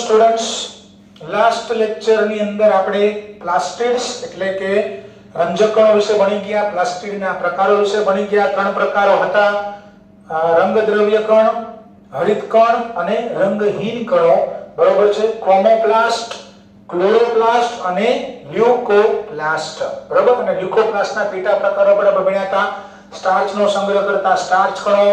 Students, last લેક્ચરની અંદર આપણે પ્લાસ્ટિડ્સ એટલે કે રંજકણો વિશે ભણી ગયા, પ્લાસ્ટિડના પ્રકારો વિશે ભણી ગયા. 3 પ્રકારો હતા: રંગદ્રવ્ય કણ, હરિત કણ અને રંગહીન કણો. બરોબર છે? ક્રોમોપ્લાસ્ટ, ક્લોરોપ્લાસ્ટ અને લ્યુકોપ્લાસ્ટ. બરોબર? અને લ્યુકોપ્લાસ્ટના પેટા પ્રકારો આપણે ભણ્યા હતા. સ્ટાર્ચનો સંગ્રહ કરતા સ્ટાર્ચ કણો,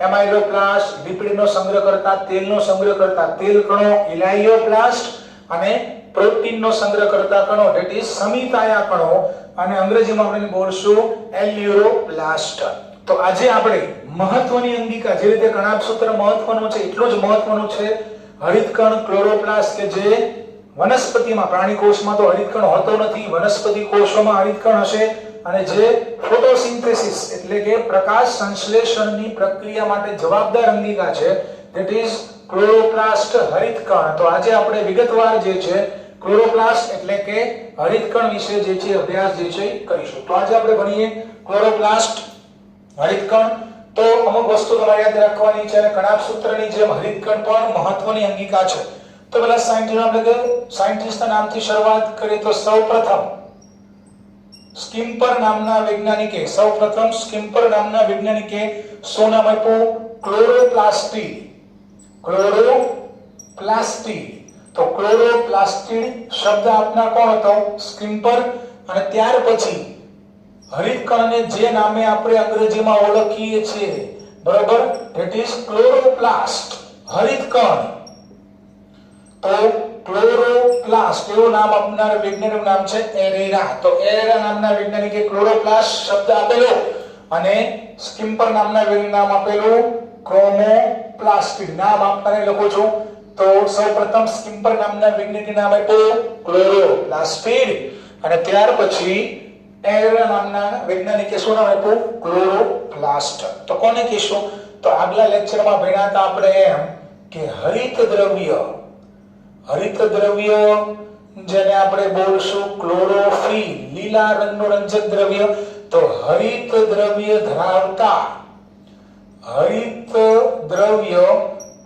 એમાઇલોપ્લાસ્ટ, લિપિડનો સંગ્રહ કરતા તેલનો સંગ્રહ કરતા તેલ કણો, ઇલાયોપ્લાસ્ટ અને પ્રોટીનનો સંગ્રહ કરતા કણો ધેટ ઇઝ સમિતાયા કણો, અને અંગ્રેજીમાં આપણે બોલશું એલ્યુરોપ્લાસ્ટ. તો આજે આપણે મહત્વની અંગિકા, જે રીતે કણાભસૂત્ર મહત્વનું છે એટલું જ મહત્વનું છે હરિતકણ, ક્લોરોપ્લાસ્ટ, કે જે વનસ્પતિમાં, પ્રાણી કોષમાં તો હરિતકણ હોતો નથી, વનસ્પતિ કોષોમાં હરિતકણ હશે, અને જે ફોટોસિન્થેસિસ એટલે કે પ્રકાશ સંશ્લેષણની પ્રક્રિયા માટે જવાબદાર અંગિકા છે ધેટ ઇઝ ક્લોરોપ્લાસ્ટ, હરિતકણ. તો આજે આપણે વિગતવાર જે છે ક્લોરોપ્લાસ્ટ એટલે કે હરિતકણ વિશે જે છે અભ્યાસ જે છે કરીશું. તો આજે આપણે ભણીએ ક્લોરોપ્લાસ્ટ, હરિતકણ. તો અમુક વસ્તુ તમારે યાદ રાખવાની છે, અને કણાભસૂત્રની જેમ હરિતકણ પણ મહત્વની અંગિકા છે. તો પહેલા સાયન્ટિસ્ટના નામથી શરૂઆત કરીએ તો સૌપ્રથમ સ્કિમ્પર નામના વૈજ્ઞાનિકે શું નામ આપ્યું? ક્લોરોપ્લાસ્ટિડ. ક્લોરોપ્લાસ્ટિડ. તો ક્લોરોપ્લાસ્ટિડ શબ્દ આપનાર કોણ હતો? સ્કિમ્પર. અને ત્યાર પછી હરિતકણને જે નામે આપણે અંગ્રેજીમાં ઓળખીએ છીએ, બરોબર, ધેટ ઇઝ ક્લોરોપ્લાસ્ટ, હરિતકણ. તો ક્લોરોપ્લાસ્ટ એવું નામ આપનાર વૈજ્ઞાનિકનું નામ છે એરેરા. તો એરેરા નામના વૈજ્ઞાનિકે ક્લોરોપ્લાસ્ટ શબ્દ આપેલો, અને સ્કિમ્પર નામના વૈજ્ઞાનિક નામ આપેલું ક્રોમોપ્લાસ્ટિડ. નામ આપનારે લખું છું. તો સૌપ્રથમ સ્કિમ્પર નામના વૈજ્ઞાનિકે નામ આપ્યું ક્લોરોપ્લાસ્ટિડ, અને ત્યાર પછી એરેરા નામના વૈજ્ઞાનિકે શું નામ આપ્યું? ક્લોરોપ્લાસ્ટ. તો કોને કહીશું? તો આગલા લેક્ચરમાં ભણ્યા હતા આપણે એમ કે હરિત દ્રવ્ય જેને આપણે બોલશું ક્લોરોફિલ, લીલા રંગનું રંજક દ્રવ્ય. તો હરિત દ્રવ્ય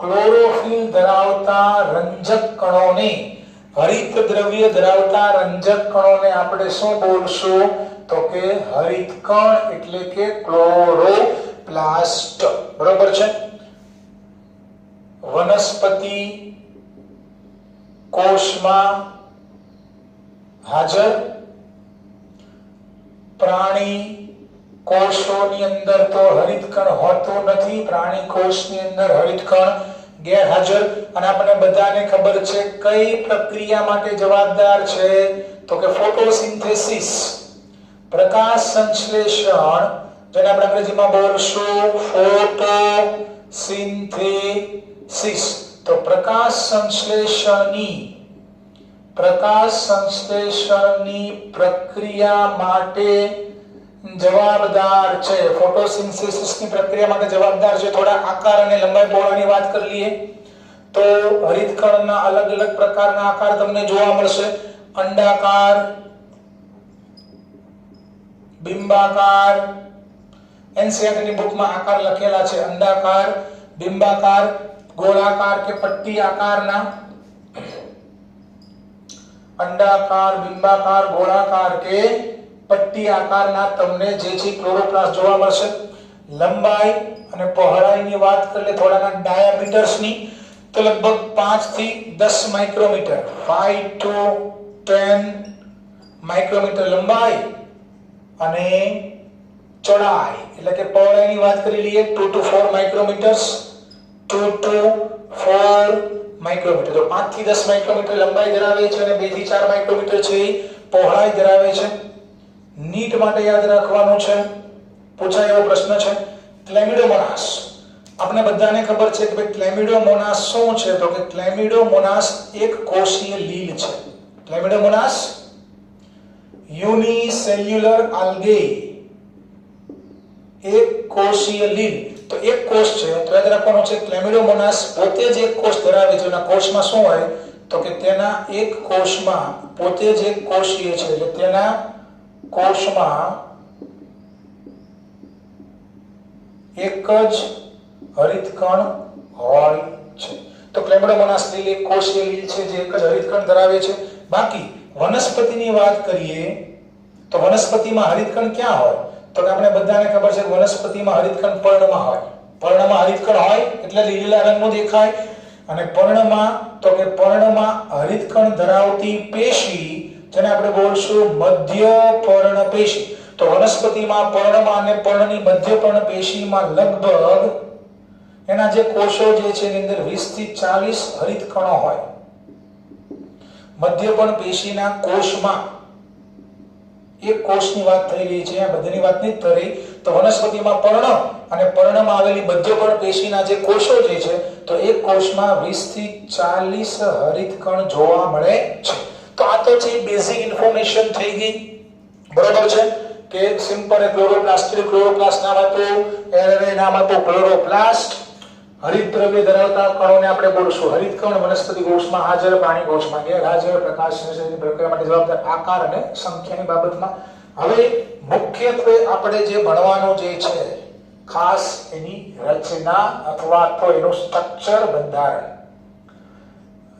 ક્લોરોફિલ ધરાવતા રંજક કણોને, આપણે શું બોલશું? તો કે હરિતકણ એટલે કે ક્લોરોપ્લાસ્ટ. બરોબર છે? વનસ્પતિ કોષમાં હાજર, પ્રાણી કોષોની અંદર તો હરિતકણ હોતું નથી, પ્રાણી કોષની અંદર હરિતકણ ગેરહાજર. અને આપણને બધાને ખબર છે કઈ પ્રક્રિયા માટે જવાબદાર છે? તો કે ફોટોસિન્થેસિસ, પ્રકાશ સંશ્લેષણ, જેને આપણે અંગ્રેજીમાં બોલશું ફોટોસિન્થેસિસ. તો પ્રકાશ સંશ્લેષણની પ્રક્રિયા માટે જવાબદાર છે. ફોટોસિન્થેસિસની પ્રક્રિયા માટે જવાબદાર છે. થોડા આકાર અને લંબાઈ પહોળાઈની વાત કરી લઈએ તો હરિતકણના અલગ અલગ પ્રકારના આકાર તમને જોવા મળશે: અંડાકાર, બિંબાકાર. એનસીઈઆરટી બુકમાં આકાર લખેલા છે: અંડાકાર, બિંબાકાર, ગોળાકાર કે પટ્ટી આકારના. અંડાકાર, બિંબાકાર, ગોળાકાર કે પટ્ટી આકારના તમને જે છે ક્લોરોપ્લાસ્ટ જોવા મળશે. લંબાઈ અને પહોળાઈની વાત કરીએ થોડાના ડાયામીટર્સની, તો લગભગ 5 થી 10 માઇક્રોમીટર, 5 to 10 માઇક્રોમીટર લંબાઈ, અને ચોડાઈ એટલે કે પહોળાઈની વાત કરી લઈએ 2 to 4 માઇક્રોમીટર્સ, 2 to 4 માઇક્રોમીટર. તો 5 થી 10 માઇક્રોમીટર લંબાઈ ધરાવે છે, અને 2 થી 4 માઇક્રોમીટર છે પહોળાઈ ધરાવે છે. નીટ માટે યાદ રાખવાનું છે, પૂછાય એવો પ્રશ્ન છે ક્લેમિડોમોનાસ. આપણે બધાને ખબર છે કે ભાઈ ક્લેમિડોમોનાસ શું છે? તો કે ક્લેમિડોમોનાસ એક કોષીય લીલ છે. ક્લેમિડોમોનાસ યુનિસેલ્યુલર આલ્ગે, એક કોષીય લીલ. તો એક કોષ છે, તો યાદ રાખવાનું છે ક્લેમિડોમોનાસ પોતે જ એક કોષ ધરાવે છે. એના કોષમાં શું હોય? તો કે તેના એક કોષમાં પોતે જ એક કોષીય છે, એટલે તેના કોષમાં એક જ હરિતકણ હોય છે. તો ક્લેમેડોમોનાસ લીલ એક કોષીય લીલ છે જે એક જ હરિતકણ ધરાવે છે. બાકી વનસ્પતિની વાત કરીએ તો વનસ્પતિમાં હરિતકણ ક્યાં હોય? તો આપણે બધાને ખબર છે કે વનસ્પતિમાં હરિતકણ પર્ણમાં હોય. પર્ણમાં હરિતકણ હોય એટલે લીલા રંગનું દેખાય. અને પર્ણમાં તો કે પર્ણમાં હરિતકણ ધરાવતી પેશી જેને આપણે બોલશું મધ્ય પર્ણ પેશી. તો વનસ્પતિમાં પર્ણમાં અને પર્ણની મધ્ય પર્ણ પેશીમાં લગભગ એના જે કોષો જે છે એની અંદર 20 થી 40 હરિતકણો હોય. મધ્ય પર્ણ પેશીના કોષમાં એક કોષની વાત થઈ રહી છે, આ બધાની વાત નથી થઈ રહી. તો વનસ્પતિમાં પર્ણ અને પર્ણમાં આવેલી મધ્ય પર્ણ પેશીના જે કોષો જે છે તો એક કોષમાં 20 થી 40 હરિતકણ જોવા મળે છે. તો આ તો છે બેઝિક ઇન્ફોર્મેશન થઈ ગઈ, બરોબર છે કે સિમ્પલ ક્લોરોપ્લાસ્ટ નામ આપ્યું, એરે નામ આપ્યું ક્લોરોપ્લાસ્ટ. હરિતદ્રવ્ય ધરાવતા કણોને આપણે બોલશું હરિતકણ. વનસ્પતિ કોષમાં હાજર, પ્રાણી કોષમાં ગેરહાજર, પ્રકાશ સંશ્લેષણની પ્રક્રિયા માટે જવાબદાર આકાર અને સંખ્યાની બાબતમાં. હવે મુખ્યત્વે આપણે જે ભણવાનું જે છે ખાસ એની રચના અથવા તો એનું સ્ટ્રક્ચર, બંધારણ.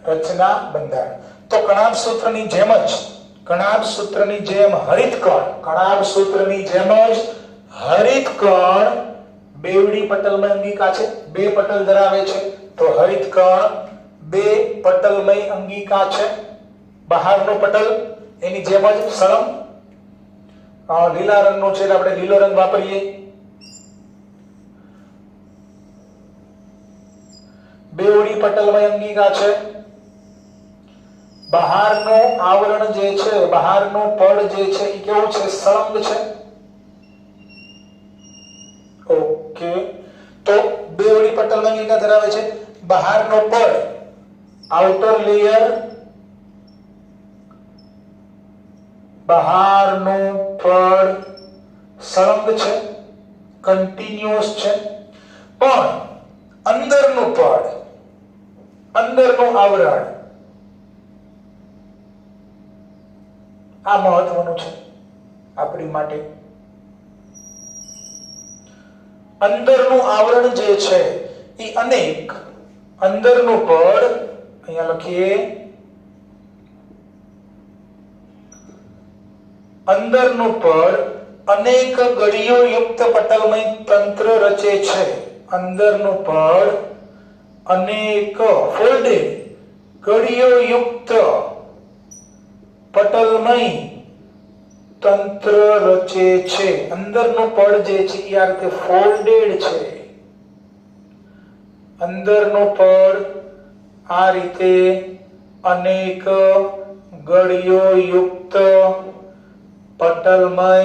રચના, બંધારણ. તો કણાભ સૂત્રની જેમ જ હરિતકણ બેવડી પટલમય અંગિકા છે, બે પટલ ધરાવે છે. તો હરિતકણ બે પટલમય અંગિકા છે. બહારનું પટલ એની જેમ જ સળંગ લીલા રંગનું છે એટલે આપણે લીલો રંગ વાપરીએ. બેવડી પટલમય અંગિકા છે. બહારનું આવરણ જે છે, બહારનું પડ જે છે એ કેવું છે? સળંગ છે. ઓકે. તો બેવડી પટલમય અંગિકા ધરાવે છે. બહારનો પડ, આઉટર લેયર, બહારનું પડ સળંગ છે, કન્ટિન્યુઅસ છે. પણ અંદરનું પડ, અંદરનું આવરણ આ મહત્વનું છે આપણી માટે. અંદરનું આવરણ જે છે એ અનેક, અંદરનું પડ અહીંયા લખીએ, અંદરનું પડ અનેક ગળીઓ યુક્ત પટલમય તંત્ર રચે છે. અંદરનું પડ અનેક ફોલ્ડેડ ગળીઓ યુક્ત પટલમય તંત્ર રચે છે. અંદરનું પડ જે છે એ આ રીતે ફોલ્ડેડ છે. અંદરનું પડ આ રીતે અનેક ગળીઓ યુક્ત પટલમય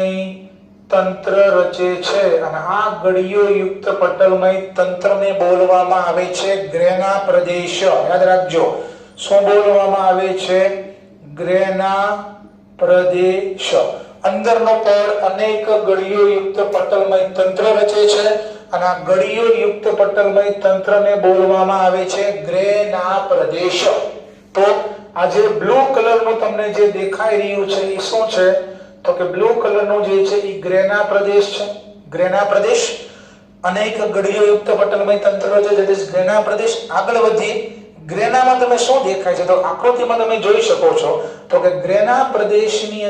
તંત્ર રચે છે. અને આ ગળીઓ યુક્ત પટલમય તંત્રને બોલવામાં આવે છે ગ્રેના પ્રદેશ. યાદ રાખજો, શું બોલવામાં આવે છે? ગ્રેના પ્રદેશ. અંદરનો પડ અનેક ગળીઓ યુક્ત પટલમય તંત્ર રચે છે અને આ ગળીઓ યુક્ત પટલમય તંત્રને બોલવામાં આવે છે ગ્રેના પ્રદેશ. તો આ જે બ્લુ કલરનું તમને જે દેખાઈ રહ્યું છે એ શું છે? તો કે બ્લુ કલરનું જે છે એ ગ્રેના પ્રદેશ છે. ગ્રેના પ્રદેશ અનેક ગળીઓ યુક્ત પટલમય તંત્ર છે, ધેટ ઇઝ ગ્રેના પ્રદેશ. આગળ વધીએ. ગ્રેનામાં તમે શું દેખાય છે? તો આકૃતિમાં તમે જોઈ શકો છો તો કે ગ્રેના પ્રદેશની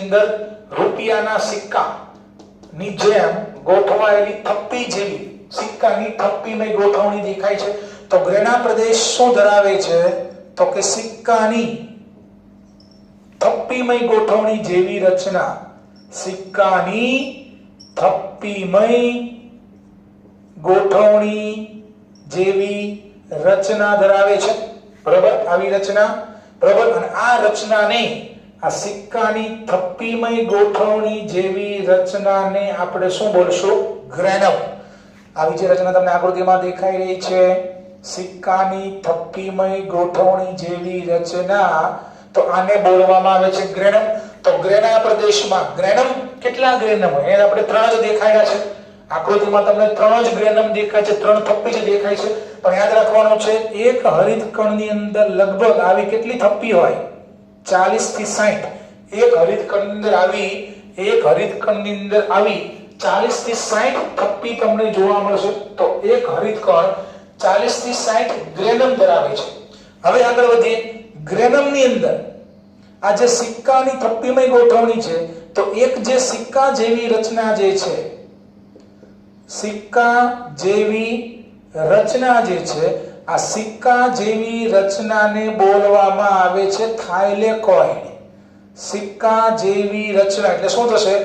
અંદર રૂપિયાના સિક્કા ની જેમ ગોઠવાયેલી થપ્પી જેવી સિક્કાની થપ્પીમય ગોઠવણી દેખાય છે. તો ગ્રેના પ્રદેશ શું ધરાવે છે? તો કે સિક્કાની થપ્પીમય ગોઠવણી જેવી રચના. સિક્કાની થપ્પીમય ગોઠવણી જેવી રચના ધરાવે છે. બરાબર, આવી રચના. બરાબર. અને આ રચનાને, આ સિક્કાની થપ્પીમય ગોઠવણી જેવી રચનાને આપણે શું બોલશું? ગ્રેનમ. આવી જે રચના તમને આકૃતિમાં દેખાઈ રહી છે, સિક્કાની થપ્પીમય ગોઠવણી જેવી રચના, તો આને બોલવામાં આવે છે ગ્રેનમ. તો ગ્રેના પ્રદેશમાં ગ્રેનમ, કેટલા ગ્રેનમ હોય? એ આપણે 3 જ દેખાયા છે આકૃતિમાં. તમને 3 જ ગ્રેનમ દેખાય છે, 3 થપ્પી જ દેખાય છે. પણ યાદ રાખવાનું છે, એક હરિતકણની અંદર લગભગ આવી કેટલી થપ્પી હોય? 40 થી 60. એક હરિતકણની અંદર આવી 40 થી 60 થપ્પી તમને જોવા મળશે. તો એક હરિતકણ 40 થી 60 ગ્રેનમ ધરાવે છે. હવે આગળ વધીએ. ગ્રેનમની અંદર આ જે સિક્કાની થપ્પીમાં ગોઠવણી છે તો એક જે સિક્કા જેવી રચના જે છે, સિક્કા જેવી રચના જે છે, આ સિક્કા જેવી રચનાને બોલવામાં આવે છે થાઇલેકોઇડ. સિક્કા જેવી રચના એટલે શું થશે?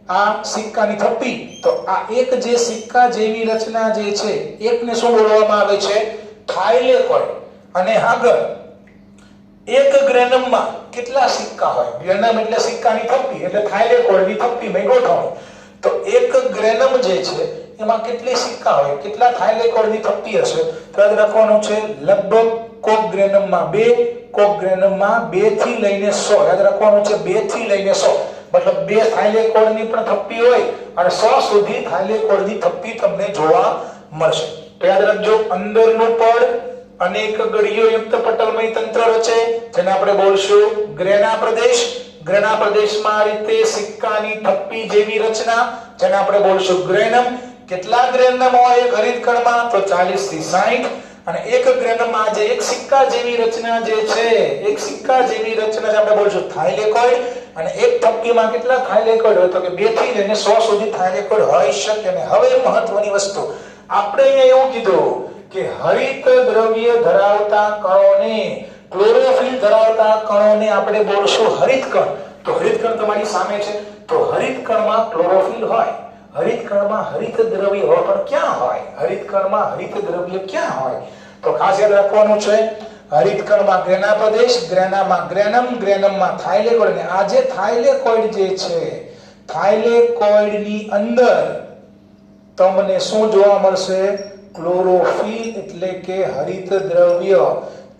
આ સિક્કાની થપ્પી, તો આ એક જે સિક્કા જેવી રચના જે છે એકને શું બોલવામાં આવે છે? થાઇલેકોઇડ. અને આગળ એક ગ્રેનમમાં કેટલા સિક્કા હોય? ગ્રેનમ એટલે સિક્કાની થપ્પી, એટલે થાઇલેકોઇડની થપ્પીમાં ગોઠવણી. તો એક ગ્રેનમ જે છે એમાં કેટલી સિક્કા હોય? કેટલા થાઇલેકોઇડની થપ્પી હશે? તો યાદ રાખવાનું છે લગભગ કોક ગ્રેનમમાં 2, કોક ગ્રેનમમાં 2 થી લઈને 100. યાદ રાખવાનું છે 2 થી લઈને 100. મતલબ 2 થાઇલેકોઇડની પણ થપ્પી હોય અને 100 સુધી થાઇલેકોઇડની થપ્પી તમને જોવા મળશે. તો યાદ રાખજો, અંદરનું પડ અનેક ગળીઓયુક્ત પટલમય તંત્ર રચે, જેને આપણે બોલશું ગ્રેના પ્રદેશ. ગ્રેના પ્રદેશમાં આ રીતે સિક્કાની થપ્પી જેવી રચના, જેને આપણે બોલશું ગ્રેનમ. કેટલા ગ્રેનમ હોય એક હરિતકણમાં? તો 40 થી 60. અને એક ગ્રેનમમાં જે એક સિક્કા જેવી રચના જે છે, એક સિક્કા જેવી રચના આપણે બોલશું થાઇલેકોઇડ. અને એક થપ્પીમાં કેટલા થાઇલેકોઇડ હોય? તો કે 2 થી લઈને 100 સુધી થાઇલેકોઇડ હોઈ શકે. અને હવે મહત્વની વસ્તુ આપણે અહીંયા એવું કીધું કે હરિત દ્રવ્ય ધરાવતા કણોને, ક્લોરોફિલ ધરાવતા કણોને આપણે બોલશું હરિતકણ. તો હરિતકણ તમારી સામે છે. તો હરિતકણમાં ક્લોરોફિલ હોય, હરિતકણમાં હરિત દ્રવ્ય હોય, પણ ક્યાં હોય? હરિતકણમાં હરિત દ્રવ્ય ક્યાં હોય? તો ખાસ યાદ રાખવાનું છે, હરિતકણમાં ગ્રેના પ્રદેશ, ગ્રેનામાં ગ્રેનમ, ગ્રેનમમાં થાઇલેકોઇડ. અને આ જે થાઇલેકોઇડ જે છે, થાઇલેકોઇડની અંદર તમને શું જોવા મળશે? ક્લોરોફિલ એટલે કે હરિત દ્રવ્ય.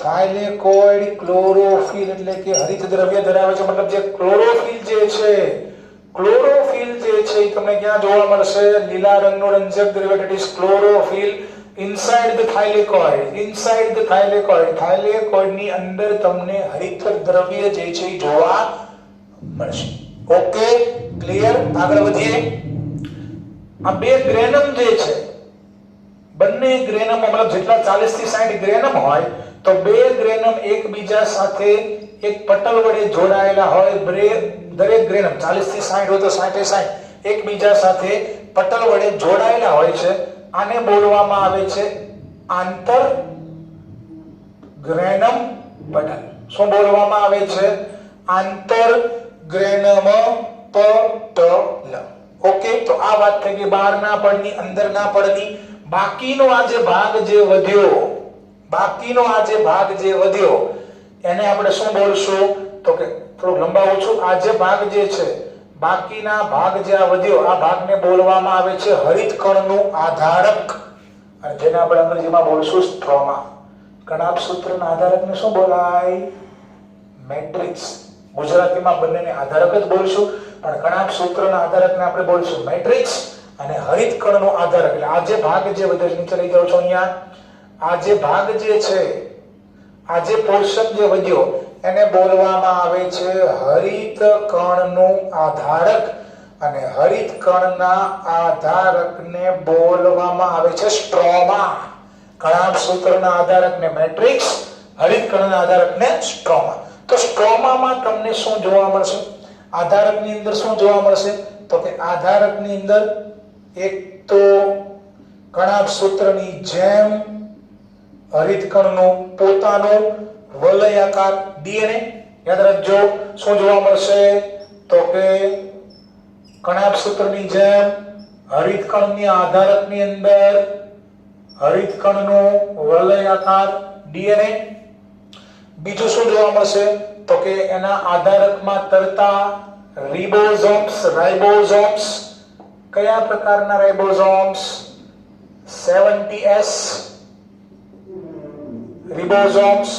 થાઇલેકોઇડ ક્લોરોફિલ એટલે કે હરિત દ્રવ્ય ધરાવે છે. મતલબ જે ક્લોરોફિલ જે છે, ક્લોરોફિલ જે છે એ તમને ક્યાં જોવા મળશે? લીલા રંગનું રંજક દ્રવ્ય, that is chlorophyll inside the thylakoid. inside the thylakoid, thylakoid ની અંદર તમને હરિત દ્રવ્ય જે છે એ જોવા મળશે. Okay, clear? આગળ વધીએ. આ બે ગ્રેનમ જે છે, બંને ગ્રેનમ મતલબ જેટલા 40 થી 60 ગ્રેનમ હોય તો બે ગ્રેનમ એકબીજા સાથે એક પટલ વડે જોડાયેલા હોય. દરેક ગ્રેનમ 40 થી 60 હોય તો 60 60 એકબીજા સાથે પટલ વડે જોડાયેલા હોય છે. આને બોલવામાં આવે છે આંતર ગ્રેનમ પટલ. શું બોલવામાં આવે છે? આંતર ગ્રેનમ પટલ. ઓકે, તો આ વાત થઈ ગઈ બહારના પડની, અંદરના પડની. બાકીનો આ જે ભાગ જે વધ્યો, બાકીનો આ જે ભાગ જે વધ્યો એને આપણે શું બોલશું? તો કે થોડું લંબાવું છું. આ જે ભાગ જે છે, બાકીના ભાગ જે આ વધ્યો, આ ભાગને બોલવામાં આવે છે હરિતકણનું આધારક, અને જેને આપણે અંગ્રેજીમાં બોલશું સ્ટ્રોમા. કણાભસૂત્રના આધારકને શું બોલાય? મેટ્રિક્સ. ગુજરાતીમાં બંનેને આધારક જ બોલશું, પણ કણાભસૂત્રના આધારકને આપણે બોલશું મેટ્રિક્સ. અને હરિતકણનો આધારક એટલે આ જે ભાગ જે વધે, નીચે લઈ જાવ છો અહીંયા, આ જે ભાગ જે છે, આ જે પોર્શન જે વધ્યો એને બોલવામાં આવે છે હરિતકણનું આધારક. અને હરિતકણના આધારકને બોલવામાં આવે છે સ્ટ્રોમા. કણાભસૂત્રના આધારકને મેટ્રિક્સ, હરિતકણના આધારકને સ્ટ્રોમા. તો સ્ટ્રોમામાં તમને શું જોવા મળશે? આધારકની અંદર શું જોવા મળશે? તો કે આધારકની અંદર એક તો કણાભસૂત્રની જેમ હરિતકણનું પોતાનું વલયાકાર ડીએનએ. યાદ રાખજો, શું જોવા મળશે? તો કે કણાભસૂત્રની જેમ હરિતકણની આધારકની અંદર હરિતકણનું વલયાકાર ડીએનએ. બીજું શું જોવા મળશે? તો કે એના આધારકમાં તરતા રિબોસોમ્સ, રાઇબોસોમ્સ. કયા પ્રકારના રાઇબોસોમ્સ? 70S રિબોસોમ્સ,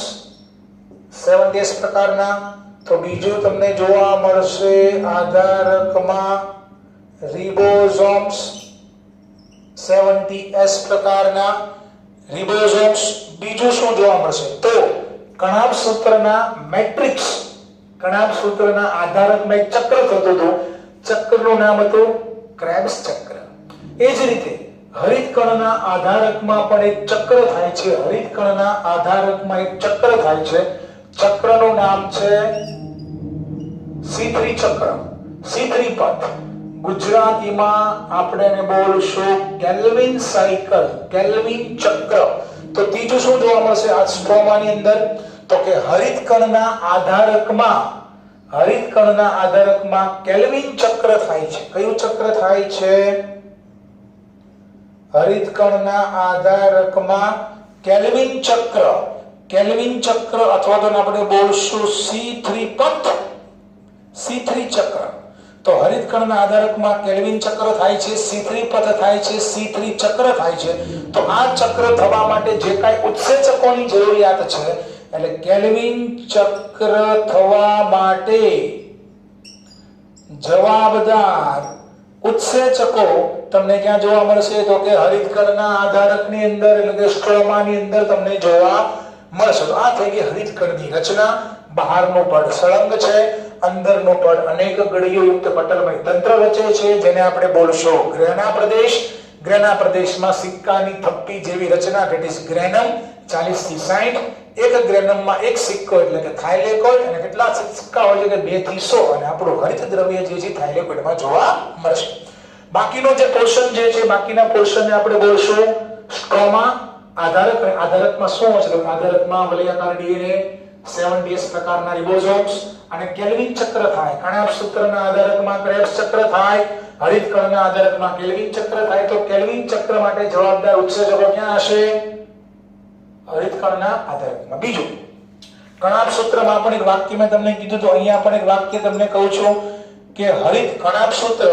70S પ્રકારના. તો બીજું તમને જોવા મળશે આધારકમાં રિબોસોમ્સ, 70S પ્રકારના રિબોસોમ્સ. બીજું શું જોવા મળશે? તો કણાભસૂત્રના મેટ્રિક્સ, કણાભસૂત્રના આધારકમાં એક ચક્ર થતું હતું, ચક્રનું નામ હતું ક્રેબ્સ ચક્ર. એ જ રીતે હરિતકણના આધારકમાં પણ એક ચક્ર થાય છે. હરિતકણના આધારકમાં એક ચક્ર થાય છે. ચક્રનું નામ છે C3 ચક્ર, C3 પથ. ગુજરાતીમાં આપણે એને બોલશું કેલ્વિન સાયકલ, કેલ્વિન ચક્ર. તો ત્રીજું શું જોવા મળશે આ સ્ટ્રોમાની અંદર? તો કે હરિતકણના આધારકમાં કેલ્વિન ચક્ર થાય છે. કયું ચક્ર થાય છે? હરિતકણના આધારકમાં કેલ્વિન ચક્ર, કેલ્વિન ચક્ર અથવા તો આપણે બોલશું C3 પથ, C3 ચક્ર. તો હરિતકણના આધારકમાં કેલ્વિન ચક્ર થાય છે, C3 પથ થાય છે, C3 ચક્ર થાય છે. તો આ ચક્ર થવા માટે જે કાંઈ ઉત્સેચકોની જરૂરિયાત છે, એટલે કેલ્વિન ચક્ર થવા માટે જવાબદાર ઉત્સેચકો તમને ક્યાં જોવા મળશે? તો કે હરિતકણના આધારકની અંદર એટલે કે સ્ટ્રોમાની અંદર તમને જોવા મળશે. તો આ થઈ ગઈ હરિતકણની રચના. બહારનું પડ સળંગ છે, અંદરનું પડ અનેક ગળીઓયુક્ત પટલમય તંત્ર રચે છે, જેને આપણે બોલશું ગ્રેના પ્રદેશ. ગ્રેના પ્રદેશમાં સિક્કાની થપ્પી જેવી રચના, ધેટ ઇઝ ગ્રેનમ. 40 થી 60 એક ગ્રેનમમાં એક સિક્કો એટલે કે થાઇલેકોઇડ, અને કેટલા સિક્કા હોય છે કે 2 થી 100, અને આપણું હરિત દ્રવ્ય જે છે થાઇલેકોઇડમાં જોવા મળશે. બાકીનો જે પોર્શન જે છે, બાકીના પોર્શનને આપણે બોલશું સ્ટ્રોમા. આધારક, આધારકમાં શું હોય છે? આધારકમાં વલયાકાર ડીએનએ, 7ds પ્રકારના રિબોસોમ્સ અને કેલ્વિન ચક્ર થાય. કણાભ સૂત્રના આધારકમાં ક્રેબ્સ ચક્ર થાય. હરિતકણના આધારકમાં કેલ્વિન ચક્ર થાય. તો કેલ્વિન ચક્ર માટે જવાબદાર ઉત્સેચકો ક્યાં હશે? હરિતકણના આધારકમાં. બીજું, કણાભ સૂત્રમાં પણ એક વાક્ય મેં તમને કીધું, તો અહીંયા પણ એક વાક્ય તમને કહું છું કે કણાભ સૂત્ર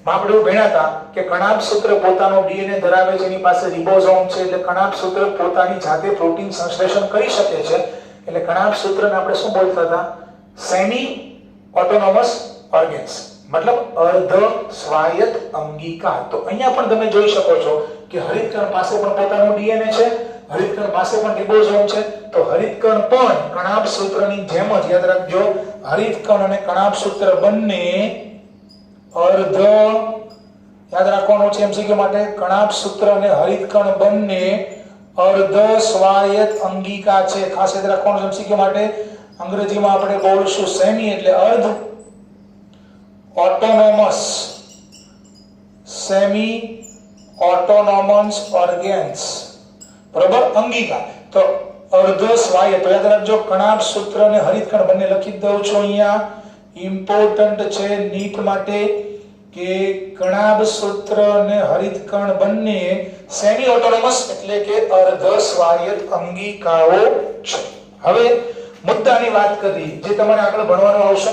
આપણે ભણ્યા હતા કે કણાભ સૂત્ર પોતાનો ડીએનએ ધરાવે છે, એની પાસે રિબોસોમ છે, એટલે કણાભ સૂત્ર પોતાની જાતે પ્રોટીન સંશ્લેષણ કરી શકે છે. એટલે કણાભ સૂત્રને આપણે શું બોલતા હતા? સેમી ઓટોનોમસ ઓર્ગન્સ, મતલબ અર્ધ સ્વાયત્ત અંગિકા. તો અહીંયા પણ તમે જોઈ શકો છો કે હરિતકણ પાસે પણ પોતાનો ડીએનએ છે, હરિતકણ પાસે પણ રિબોસોમ છે. તો હરિતકણ પણ કણાભ સૂત્રની જેમ જ, યાદ રાખજો, હરિતકણ અને કણાભ સૂત્ર બંને અર્ધ, યાદ રાખવાનું છે એમસીક્યુ માટે, કણાભ સૂત્ર અને હરિતકણ બંને અર્ધ સ્વાયત્ત અંગિકા છે. ખાસ યાદ રાખવાનું છે એમસીક્યુ માટે. અંગ્રેજીમાં આપણે બોલશું સેમી એટલે અર્ધ, ઓટોનોમસ, સેમી ઓટોનોમસ ઓર્ગન્સ, બરાબર, અંગિકા. તો અર્ધ સ્વાયત્ત, યાદ રાખજો, કણાભ સૂત્ર અને હરિતકણ બંને લખી દઉં છું અહીંયા. ઇમ્પોર્ટન્ટ છે નીટ માટે કે કણાભ સૂત્ર અને હરિતકણ બંને સેમી ઓટોનોમસ એટલે કે અર્ધ સ્વાયત્ત અંગિકાઓ છે. હવે મુદ્દાની વાત કરી જે તમારે આગળ ભણવાનું આવશે,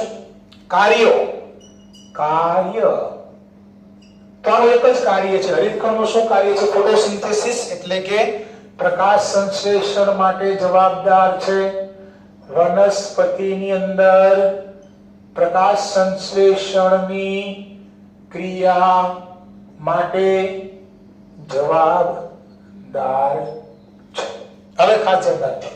કાર્યો. કાર્ય તો આનું એક જ કાર્ય છે. હરિતકણનું શું કાર્ય છે? ફોટોસિન્થેસિસ એટલે કે પ્રકાશ સંશ્લેષણ માટે જવાબદાર છે. વનસ્પતિની અંદર પ્રકાશ સંશ્લેષણની ક્રિયા માટે જવાબદાર છે. હવે ખાસ ધ્યાન રાખજો,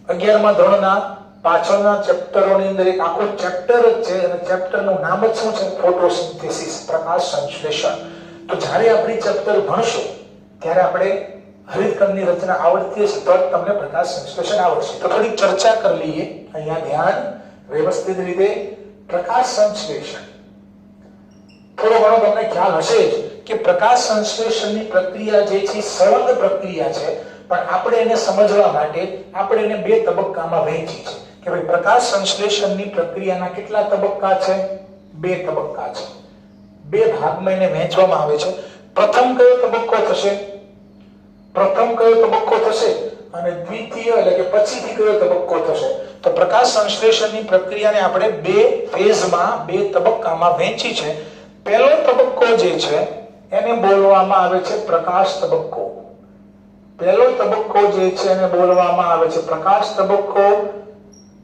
11મા ધોરણના પાછળના ચેપ્ટરોની અંદર એક આખું ચેપ્ટર જ છે, અને ચેપ્ટરનું નામ જ શું છે? ફોટોસિન્થેસિસ, પ્રકાશ સંશ્લેષણ. તો જ્યારે આપણે ચેપ્ટર ભણશું ત્યારે આપણે હરિતકણની રચના આવડતી હશે તો તમને પ્રકાશ સંશ્લેષણ આવડશે. તો થોડી ચર્ચા કરી લઈએ અહીંયા, ધ્યાન વ્યવસ્થિત રીતે. પ્રકાશ સંશ્લેષણ થોડો ઘણો તમને ખ્યાલ હશે જ કે પ્રકાશ સંશ્લેષણની પ્રક્રિયા જે છે સળંગ પ્રક્રિયા છે, પણ આપણે એને સમજવા માટે આપણે એને બે તબક્કામાં વહેંચી છે કે ભાઈ પ્રકાશ સંશ્લેષણની પ્રક્રિયાના કેટલા તબક્કા છે? બે તબક્કા છે. બે ભાગમાં એને વહેંચવામાં આવે છે. પ્રથમ કયો તબક્કો થશે? પ્રથમ કયો તબક્કો થશે અને દ્વિતીય એટલે કે પછીથી કયો તબક્કો થશે? તો પ્રકાશ સંશ્લેષણની પ્રક્રિયાને આપણે બે ફેઝમાં, બે તબક્કામાં વહેંચી છે. પહેલો તબક્કો જે છે એને બોલવામાં આવે છે પ્રકાશ તબક્કો. પહેલો તબક્કો જે છે એને બોલવામાં આવે છે પ્રકાશ તબક્કો,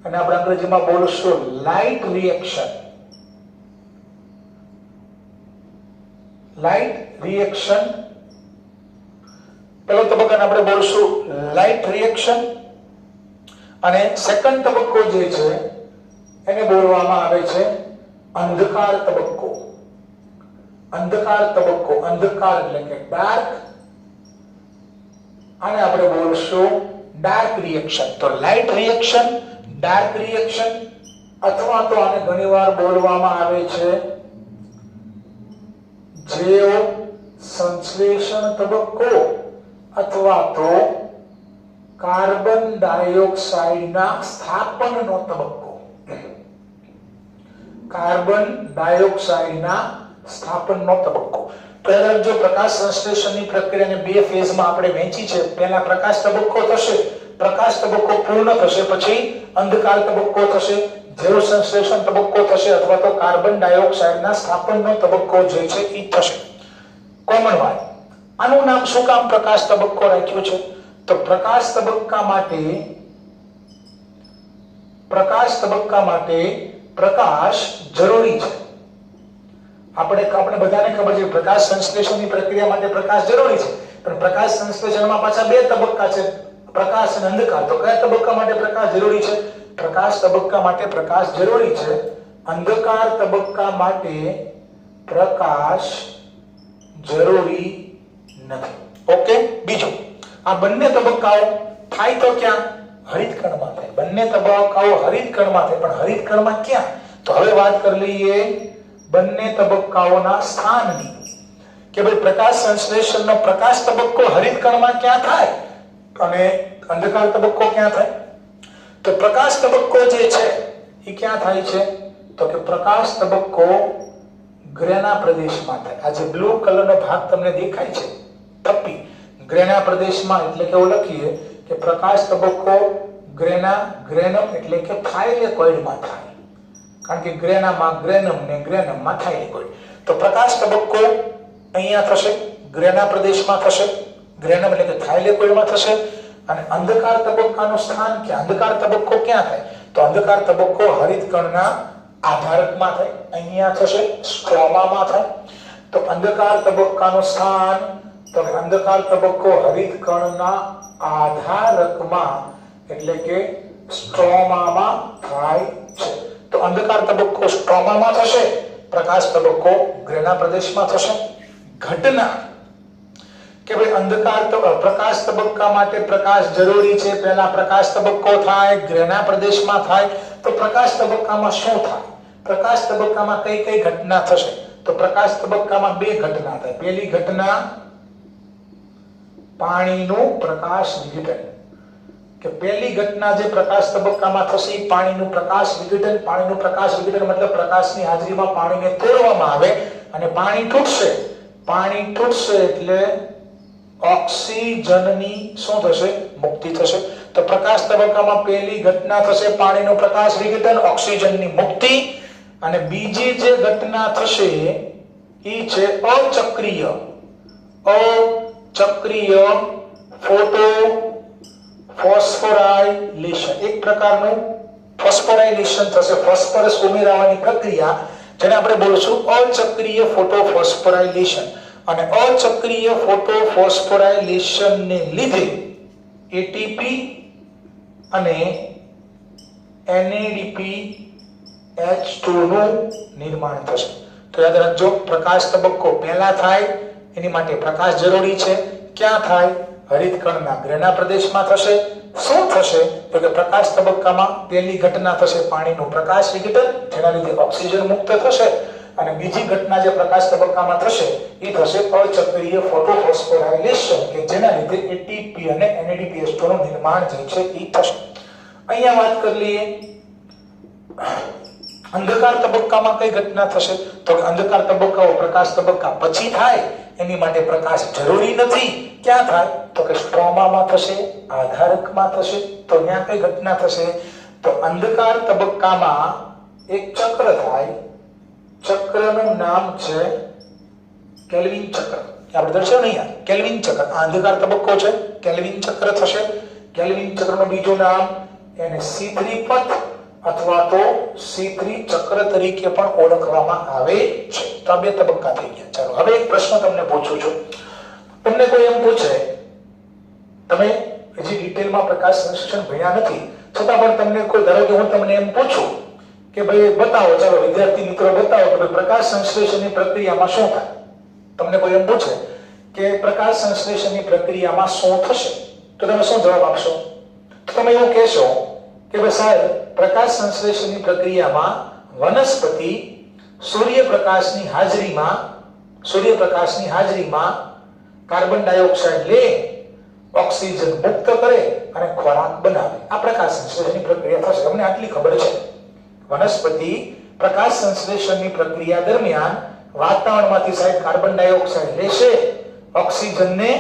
અને આપણે અંગ્રેજીમાં બોલશું લાઇટ રિએક્શન. લાઇટ રિએક્શન, પહેલો તબક્કાને આપણે બોલશું લાઇટ રિએક્શન, અને સેકન્ડ તબક્કો જે છે એને બોલવામાં આવે છે અંધકાર તબક્કો. અંધકાર તબક્કો, અંધકાર એટલે કે ડાર્ક, આને આપણે બોલશું ડાર્ક રિએક્શન. તો લાઇટ રિએક્શન, ડાર્ક રિએક્શન, અથવા તો આને ઘણીવાર બોલવામાં આવે છે જૈવ સંશ્લેષણ તબક્કો અથવા તો કાર્બન ડાયોક્સાઇડના સ્થાપનનો તબક્કો. કાર્બન ડાયોક્સાઇડના સ્થાપનનો તબક્કો. પહેલા જો પ્રકાશ સંશ્લેષણની પ્રક્રિયાને બે ફેઝમાં આપણે વહેંચી છે. પહેલા પ્રકાશ તબક્કો થશે, પ્રકાશ તબક્કો પૂર્ણ થશે, પછી અંધકાર તબક્કો થશે, જૈવ સંશ્લેષણ તબક્કો થશે, અથવા તો કાર્બન ડાયોક્સાઇડના સ્થાપનનો તબક્કો જે છે એ થશે. કોમન વાત, આનું નામ શું કામ પ્રકાશ તબક્કો રાખ્યું છે? તો પ્રકાશ તબક્કા માટે પ્રકાશ જરૂરી છે. આપણે બધાને ખબર છે પ્રકાશ સંશ્લેષણની પ્રક્રિયા માટે પ્રકાશ જરૂરી છે, પણ પ્રકાશ સંશ્લેષણમાં પાછા બે તબક્કા છે, પ્રકાશ અને અંધકાર. તો કયા તબક્કા માટે પ્રકાશ જરૂરી છે? પ્રકાશ તબક્કા માટે પ્રકાશ જરૂરી છે, અંધકાર તબક્કા માટે પ્રકાશ જરૂરી નથી. ઓકે. બીજું, આ બંને તબક્કાઓ થાય તો ક્યાં? હરિતકણમાં થાય. બંને તબક્કાઓ હરિતકણમાં થાય, પણ હરિતકણમાં ક્યાં? તો હવે વાત કરી લઈએ બંને તબક્કાઓના સ્થાનની, કે ભાઈ પ્રકાશ સંશ્લેષણનો પ્રકાશ તબક્કો હરિતકણમાં ક્યાં થાય અને અંધકાર તબક્કો ક્યાં થાય? તો પ્રકાશ તબક્કો જે છે એ ક્યાં થાય છે? તો કે પ્રકાશ તબક્કો ગ્રેના પ્રદેશમાં થાય. આ જે બ્લુ કલરનો ભાગ તમને દેખાય છે થપ્પી, ગ્રેના પ્રદેશમાં, એટલે કે એવું લખીએ કે પ્રકાશ તબક્કો ગ્રેનમ એટલે કે થાઇલેકોઇડમાં થાય, કારણ કે ગ્રેનામાં ગ્રેનમ ને ગ્રેનમમાં થાઇલેકોઇડ. તો પ્રકાશ તબક્કો અહીંયા થશે, ગ્રેના પ્રદેશમાં થશે, ગ્રેનમ એટલે કે થાઇલેકોઇડમાં થશે. અને અંધકાર તબક્કાનું સ્થાન ક્યાં? અંધકાર તબક્કો ક્યાં થાય? તો અંધકાર તબક્કો હરિતકણના આધારકમાં થાય, અહીંયા થશે, સ્ટ્રોમામાં થાય. તો અંધકાર તબક્કાનું સ્થાન, તો અંધકાર તબક્કો હરિતકણના આધારકમાં એટલે કે સ્ટ્રોમામાં થાય છે. તો અંધકાર તબક્કો સ્ટ્રોમામાં થશે, પ્રકાશ તબક્કો ગ્રેના પ્રદેશમાં થશે. ઘટના કે ભાઈ અંધકાર પ્રકાશ તબક્કા માટે પ્રકાશ જરૂરી છે, પહેલા પ્રકાશ તબક્કો થાય, ગ્રેના પ્રદેશમાં થાય. તો પ્રકાશ તબક્કામાં શું થાય? પ્રકાશ તબક્કામાં કઈ કઈ ઘટના થશે? તો પ્રકાશ તબક્કામાં બે ઘટના થાય. પહેલી ઘટના પાણીનું પ્રકાશ વિઘટન, કે પહેલી ઘટના જે પ્રકાશ તબક્કામાં થશે પાણીનું પ્રકાશ વિઘટન. પાણીનું પ્રકાશ વિઘટન મતલબ પ્રકાશની હાજરીમાં પાણીને તોડવામાં આવે અને પાણી તૂટશે. પાણી તૂટશે એટલે ઓક્સિજનની શું થશે? મુક્તિ થશે. તો પ્રકાશ તબક્કામાં પહેલી ઘટના થશે પાણીનું પ્રકાશ વિઘટન, ઓક્સિજનની મુક્તિ. અને બીજી જે ઘટના થશે એ છે અચક્રીય ફોટો ફોસ્ફોરાઇલેશન. એક પ્રકારનું ફોસ્ફોરાઇલેશન થશે, ફોસ્ફરસ ઉમેરાવાની પ્રક્રિયા, જેને આપણે બોલશું અચક્રીય ફોટોફોસ્ફોરાઇલેશન. અને અચક્રીય ફોટોફોસ્ફોરાઇલેશનને લીધે એટીપી અને NADPH2 નું નિર્માણ થશે. તો યાદ રાખજો, પ્રકાશ તબક્કો પહેલા થાય એની માટે પ્રકાશ જરૂરી છે. ક્યાં થાય? હરિતકણના ગ્રેના પ્રદેશમાં થશે. શું થશે? તો કે પ્રકાશ તબક્કામાં પહેલી ઘટના થશે પાણીનું પ્રકાશ વિઘટન, જેના લીધે ઓક્સિજન મુક્ત થશે. અને બીજી ઘટના જે પ્રકાશ તબક્કામાં થશે એ થશે અચક્રીય ફોટોફોસ્ફોરાઇલેશન, કે જેના લીધે એટીપી અને NADPH2 નું નિર્માણ જે છે એ થશે. અહીંયા વાત કરી લઈએ અંધકાર તબક્કામાં કઈ ઘટના થશે? તો અંધકાર તબક્કાઓ પ્રકાશ તબક્કા પછી થાય, એની માટે પ્રકાશ જરૂરી નથી. ક્યાં થાય? તો કે સ્ટ્રોમામાં થશે, આધારકમાં થશે. તો ત્યાં કઈ ઘટના થશે? તો અંધકાર તબક્કામાં એક ચક્ર થાય, ચક્રનું નામ છે કેલ્વિન ચક્ર. આપણે દર્શાવ્યું નહીં, કેલ્વિન ચક્ર. આ અંધકાર તબક્કો છે, કેલ્વિન ચક્ર થશે. કેલ્વિન ચક્રનું બીજું નામ એને C3 પથ અથવા તો C3 ચક્ર તરીકે પણ ઓળખવામાં આવે છે. તો આ બે તબક્કા થઈ ગયા. ચાલો હવે એક પ્રશ્ન તમને પૂછું છું. તમને કોઈ એમ પૂછે, તમે હજી ડિટેલમાં પ્રકાશ સંશ્લેષણ ભણ્યા નથી, છતાં પણ તમને કોઈ, ધારો કે હું તમને એમ પૂછું કે ભાઈ બતાવો, ચાલો વિદ્યાર્થી મિત્રો બતાવો કે પ્રકાશ સંશ્લેષણની પ્રક્રિયામાં શું થાય? તમને કોઈ એમ પૂછે કે પ્રકાશ સંશ્લેષણની પ્રક્રિયામાં શું થશે, તો તમે શું જવાબ આપશો? તો તમે એવું કહેશો કે ભાઈ સાહેબ, પ્રકાશ સંશ્લેષણની પ્રક્રિયામાં વનસ્પતિ સૂર્યપ્રકાશની હાજરીમાં કાર્બન ડાયોક્સાઇડ લે, ઓક્સિજન મુક્ત કરે અને ખોરાક બનાવે. આ પ્રકાશ સંશ્લેષણની પ્રક્રિયા થશે. અમને આટલી ખબર છે. વનસ્પતિ પ્રકાશ સંશ્લેષણની પ્રક્રિયા દરમિયાન વાતાવરણમાંથી સાહેબ કાર્બન ડાયોક્સાઇડ લેશે, ઓક્સિજનને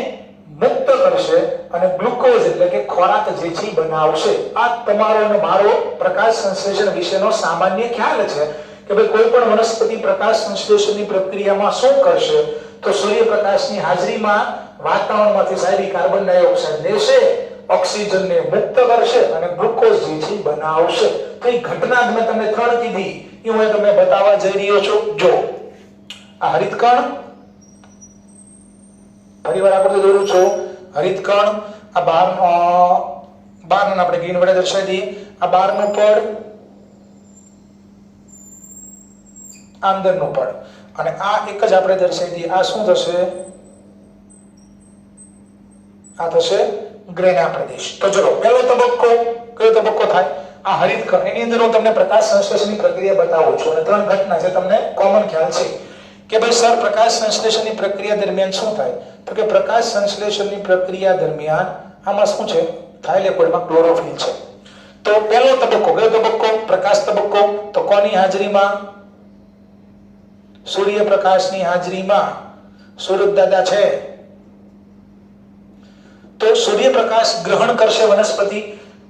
મુક્ત કરશે અને ગ્લુકોઝ એટલે કે ખોરાક જે છે બનાવશે. આ તમારો અને મારો પ્રકાશ સંશ્લેષણ વિશેનો સામાન્ય ખ્યાલ છે કે ભાઈ કોઈ પણ વનસ્પતિ પ્રકાશ સંશ્લેષણની પ્રક્રિયામાં શું કરશે, તો સૂર્યપ્રકાશની હાજરીમાં વાતાવરણમાંથી સાહેબ કાર્બન ડાયોક્સાઇડ લેશે, ઓક્સિજનને મુક્ત કરશે અને ગ્લુકોઝ જે છે બનાવશે. તો એ ઘટના મેં તમને 3 કીધી, એ હું તમને બતાવવા જઈ રહ્યો છું. જો આ હરિતકણ, ફરીવાર આપણે દોરું છું, હરિતકણ, આ બહારનું આપણે ગ્રીન વડે દર્શાવી દઈએ, આ બહારનું પડ, અંદરનું પડ, અને આ એક જ આપણે દર્શાવી દઈએ. આ શું થશે? આ થશે ગ્રેના પ્રદેશ. તો ચલો, પહેલો તબક્કો કયો તબક્કો થાય? આ હરિતકણ. એની અંદર હું તમને પ્રકાશ સંશ્લેષણની પ્રક્રિયા બતાવું છું અને 3 ઘટના છે, તમને કોમન ખ્યાલ છે કે ભાઈ સર, પ્રકાશ સંશ્લેષણની પ્રક્રિયા દરમિયાન શું થાય? તો કે પ્રકાશ સંશ્લેષણની પ્રક્રિયા દરમિયાન આમાં શું છે? થાઇલેકોઇડમાં ક્લોરોફિલ છે. તો પહેલો તબક્કો કયો તબક્કો? પ્રકાશ તબક્કો. તો કોની હાજરીમાં? સૂર્યપ્રકાશની હાજરીમાં. સૂરજ દાદા છે તો સૂર્યપ્રકાશ ગ્રહણ કરશે વનસ્પતિ,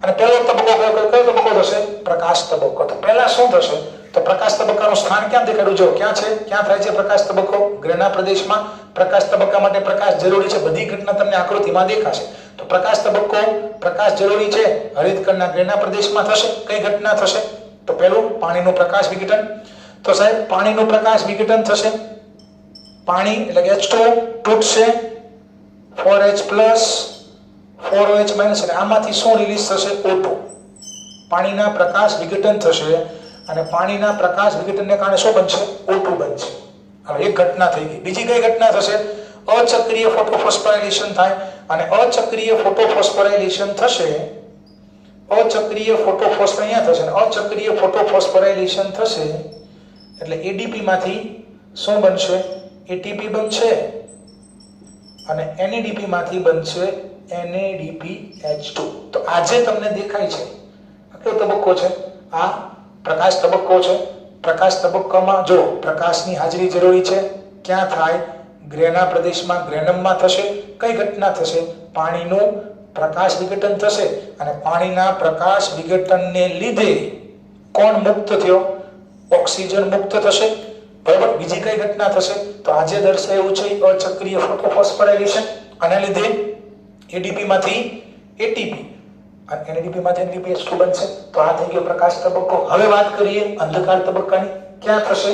અને પહેલો તબક્કો કયો તબક્કો થશે? પ્રકાશ તબક્કો. તો પહેલા શું થશે? તો પ્રકાશ તબક્કાનું સ્થાન ક્યાં દેખાડ્યું? જો ક્યાં છે, ક્યાં થાય છે પ્રકાશ તબક્કો? ગ્રેના પ્રદેશમાં. પ્રકાશ તબક્કા માટે પ્રકાશ જરૂરી છે, બધી ઘટના તમને આકૃતિમાં દેખાશે. તો પ્રકાશ તબક્કો, પ્રકાશ જરૂરી છે, હરિતકણના ગ્રેના પ્રદેશમાં થશે. કઈ ઘટના થશે? તો પહેલું પાણીનું પ્રકાશ વિઘટન. તો સાહેબ, પાણીનું પ્રકાશ વિઘટન થશે. પાણી એટલે કે H2 તૂટશે, 4H+ 4OH- અને આમાંથી શું રિલીઝ થશે? O2. પાણીના પ્રકાશ વિઘટન થશે અને પાણીના પ્રકાશ વિઘટનને કારણે શું બનશે? O2 બનશે. હવે એક ઘટના થઈ ગઈ. બીજી કઈ ઘટના થશે? અચક્રીય ફોટોફોસ્ફોરાઇલેશન થાય, અને અચક્રીય ફોટોફોસ્ફોરાઇલેશન થશે. અચક્રીય ફોટોફોસ્ફોરાઇલેશન થશે એટલે ADP માંથી શું બનશે? ATP બનશે, અને NADP માંથી બનશે NADPH2. તો આજે તમને દેખાય છે આ કયો તબક્કો છે? આ પ્રકાશ તબક્કો છે. પ્રકાશ તબક્કામાં જો પ્રકાશની હાજરી જરૂરી છે, ક્યાં થાય? ગ્રેના પ્રદેશમાં, ગ્રેનમમાં થશે. કઈ ઘટના થશે? પાણીનું પ્રકાશ વિઘટન થશે, અને પાણીના પ્રકાશ વિઘટનને લીધે કોણ મુક્ત થયો? ઓક્સિજન મુક્ત થશે. બરાબર. બીજી કઈ ઘટના થશે? તો આજે દર્શાવ્યું છે અચક્રીય ફોટોફોસ્ફોરાઇલેશન. આના લીધે ADP માંથી ATP અને NADP માંથી NADPH2 બનશે. તો આ થઈ ગયો પ્રકાશ તબક્કો. હવે વાત કરીએ અંધકાર તબક્કાની. ક્યાં થશે?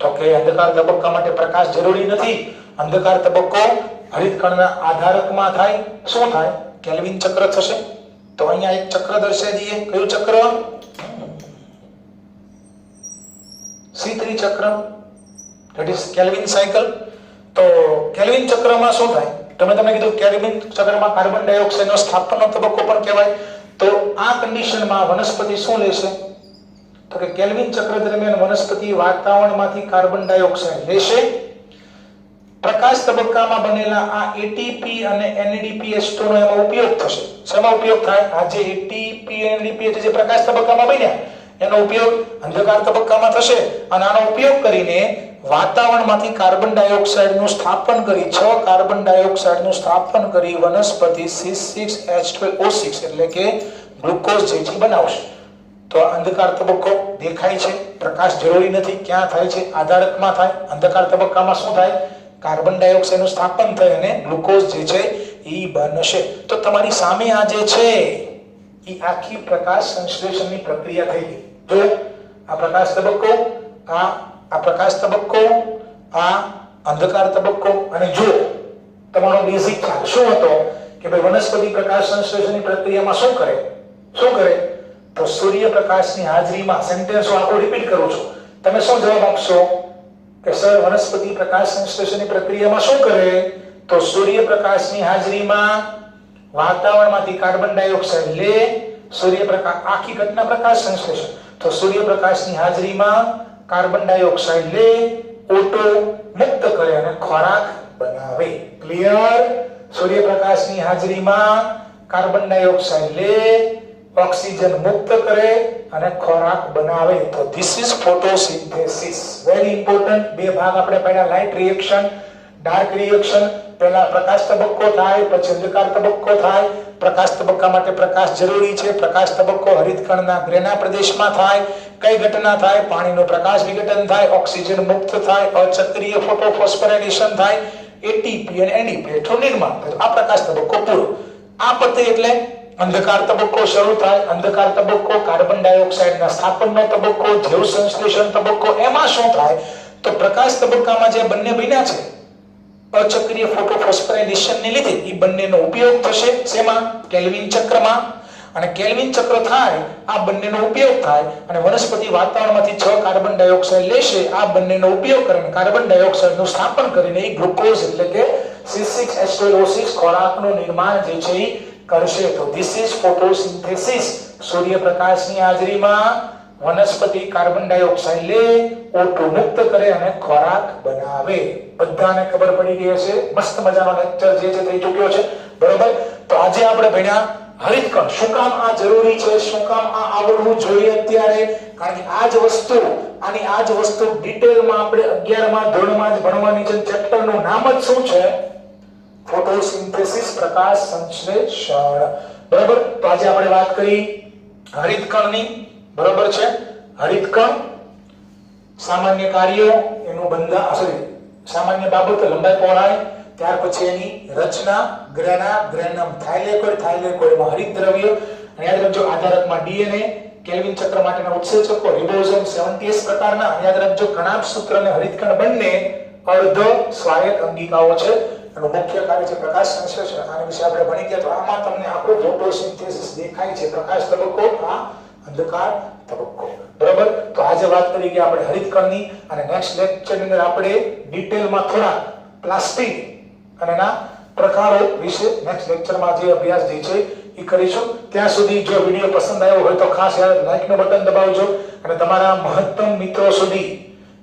તો કે અંધકાર તબક્કા માટે પ્રકાશ જરૂરી નથી. અંધકાર તબક્કો હરિતકણના આધારકમાં થાય. શું થાય? કેલ્વિન ચક્ર થશે. તો અહીંયા એક ચક્ર દર્શાવી દઈએ. કયું ચક્ર? C3 ચક્ર, ધેટ ઇઝ કેલ્વિન સાયકલ. તો કેલ્વિન ચક્રમાં શું થાય? તમે કીધું કેલ્વિન ચક્રમાં કાર્બન ડાયોક્સાઇડનો સ્થાપનનો તબક્કો પણ કહેવાય. તો આ કન્ડિશનમાં વનસ્પતિ શું લેશે? તો કે કેલ્વિન ચક્ર દરમિયાન વનસ્પતિ વાતાવરણમાંથી કાર્બન ડાયોક્સાઇડ લેશે. પ્રકાશ તબક્કામાં બનેલા આ ATP અને NADPH2 નો એમાં ઉપયોગ થશે. શેમાં ઉપયોગ થાય? આ જે ATP અને NADPH જે પ્રકાશ તબક્કામાં બન્યા એનો ઉપયોગ અંધકાર તબક્કામાં થશે, અને આનો ઉપયોગ કરીને વાતાવરણમાંથી કાર્બન ડાયોક્સાઇડનું સ્થાપન કરી 6 કાર્બન ડાયોક્સાઇડનું સ્થાપન કરી વનસ્પતિ C6H12O6 એટલે કે ગ્લુકોઝ જે છે બનાવશે. તો અંધકાર તબક્કો દેખાય છે, પ્રકાશ જરૂરી નથી. ક્યાં થાય છે? આધારકમાં થાય. અંધકાર તબક્કામાં શું થાય? કાર્બન ડાયોક્સાઇડનું સ્થાપન થાય અને ગ્લુકોઝ જે છે એ બનશે. તો તમારી સામે આ જે છે એ આખી પ્રકાશ સંશ્લેષણની પ્રક્રિયા થઈ ગઈ. જો આ પ્રકાશ તબક્કો, આ પ્રકાશ તબક્કો, આ અંધકાર તબક્કો, અને જો તમારો બેઝિક ખ્યાલ શું હતો કે ભાઈ વનસ્પતિ પ્રકાશ સંશ્લેષણની પ્રક્રિયામાં શું કરે? તો સૂર્યપ્રકાશની હાજરીમાં, સેન્ટેન્સ હું આખો રિપીટ કરું છું, તમે શું જવાબ આપશો? કે સર વનસ્પતિ પ્રકાશ સંશ્લેષણની પ્રક્રિયામાં શું કરે? તો સૂર્યપ્રકાશની હાજરીમાં વાતાવરણમાંથી કાર્બન ડાયોક્સાઇડ લે. સૂર્યપ્રકાશ આખી ઘટના પ્રકાશ સંશ્લેષણ. તો સૂર્યપ્રકાશની હાજરીમાં કાર્બન ડાયોક્સાઇડ લે, O2 મુક્ત કરે અને ખોરાક બનાવે. ક્લિયર? સૂર્યપ્રકાશની હાજરીમાં કાર્બન ડાયોક્સાઇડ લે, ઓક્સિજન મુક્ત કરે અને ખોરાક બનાવે. તો this is photosynthesis. Very important. બે ભાગ આપણે પહેલા લાઇટ રિએક્શન, ડાર્ક રિએક્શન. પહેલા પ્રકાશ તબક્કો થાય, પછી અંધકાર તબક્કો થાય. પ્રકાશ તબક્કા માટે પ્રકાશ જરૂરી છે. પ્રકાશ તબક્કો હરિતકણના ગ્રેના પ્રદેશમાં થાય. કઈ ઘટના થાય? પાણીનો પ્રકાશ વિઘટન થાય, ઓક્સિજન મુક્ત થાય, અચક્રીય ફોટોફોસ્ફોરાઇલેશન થાય, એટીપી અને એનડીપી નું નિર્માણ થાય. આ પ્રકાશ તબક્કો પૂરો. આ પતે એટલે અંધકાર તબક્કો શરૂ થાય. અંધકાર તબક્કો કાર્બન ડાયોક્સાઇડના સ્થાપનનો તબક્કો, જૈવ સંશ્લેષણ તબક્કો. એમાં શું થાય? તો પ્રકાશ તબક્કામાં જે બંને બન્યા છે અચક્રીય ફોટોફોસ્ફોરાઇલેશનને લીધે એ બંનેનો ઉપયોગ થશે. શેમાં? કેલ્વિન ચક્રમાં. અને કેલ્વિન ચક્ર થાય, આ બંનેનો ઉપયોગ થાય અને વનસ્પતિ વાતાવરણમાંથી 6 કાર્બન ડાયોક્સાઇડ લેશે. આ બંનેનો ઉપયોગ કરીને કાર્બન ડાયોક્સાઇડનું સ્થાપન કરીને એ ગ્લુકોઝ એટલે કે C6H12O6 ખોરાકનું નિર્માણ જે છે એ કરશે. તો ધીસ ઇઝ ફોટોસિન્થેસિસ. સૂર્યપ્રકાશની હાજરીમાં વનસ્પતિ કાર્બન ડાયોક્સાઇડ લે, O2 મુક્ત કરે અને ખોરાક બનાવે. બધાને ખબર પડી ગઈ હશે. મસ્ત મજાનો લેક્ચર જે છે થઈ ચૂક્યો છે. બરોબર? તો આજે આપણે ભણ્યા હરિતકણ. શું કામ આ જરૂરી છે? શું કામ આ આવડવું જોઈએ અત્યારે? કારણ કે આ જ વસ્તુ ડિટેલમાં આપણે 11મા ધોરણમાં જ ભણવાની છે. ચેપ્ટરનું નામ જ શું છે? ફોટોસિન્થેસિસ, પ્રકાશ સંશ્લેષણ. બરોબર? તો આજે આપણે વાત કરી હરિતકણની. બરોબર છે? હરિતકણ, સામાન્ય કાર્યો, એનું બંધારણ, સામાન્ય બાબતો, લંબાઈ, પહોળાઈ, ત્યાર પછી એની રચના, ગ્રેના, ગ્રેનમ, થાઇલેકોઇડ, થાઇલેકોઇડમાં હરિતદ્રવ્ય, અને યાદ રાખજો આધારકમાં ડીએનએ, કેલ્વિન ચક્ર માટેના ઉત્સેચકો, રિબોઝોમ 70 પ્રકારના. યાદ રાખજો કણાભ સૂત્ર અને હરિતકણ બંને અર્ધ સ્વાયત્ત અંગિકાઓ છે. એનું મુખ્ય કાર્ય છે પ્રકાશ સંશ્લેષણ. આના વિશે આપણે ભણી ગયા. તો આમાં તમને આખો ફોટોસિન્થેસિસ દેખાય છે. પ્રકાશ તબક્કો, આ અંધકાર તબક્કો. બરાબર? તો આજે વાત કરી ગયા આપણે હરિતકણની, અને નેક્સ્ટ લેક્ચરની અંદર આપણે ડિટેલમાં થોડા પ્લાસ્ટિક અને એના પ્રકારો વિશે નેક્સ્ટ લેક્ચરમાં જે અભ્યાસ જે છે એ કરીશું. ત્યાં સુધી જો વિડિયો પસંદ આવ્યો હોય તો ખાસ લાઈક નું બટન દબાવજો અને તમારા મહત્તમ મિત્રો સુધી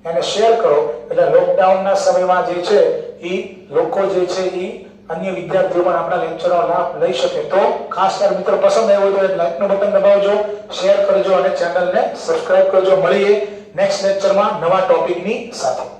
એને શેર કરો. એટલે લોકડાઉનના સમયમાં જે છે એ લોકો જે છે એ અન્ય વિદ્યાર્થીઓ પણ આપણા લેક્ચરનો લાભ લઈ શકે. તો ખાસ મિત્રો પસંદ આવ્યો હોય તો લાઈક નું બટન દબાવજો, શેર કરજો અને ચેનલને સબસ્ક્રાઇબ કરજો. મળીએ નેક્સ્ટ લેક્ચરમાં નવા ટોપિકની સાથે.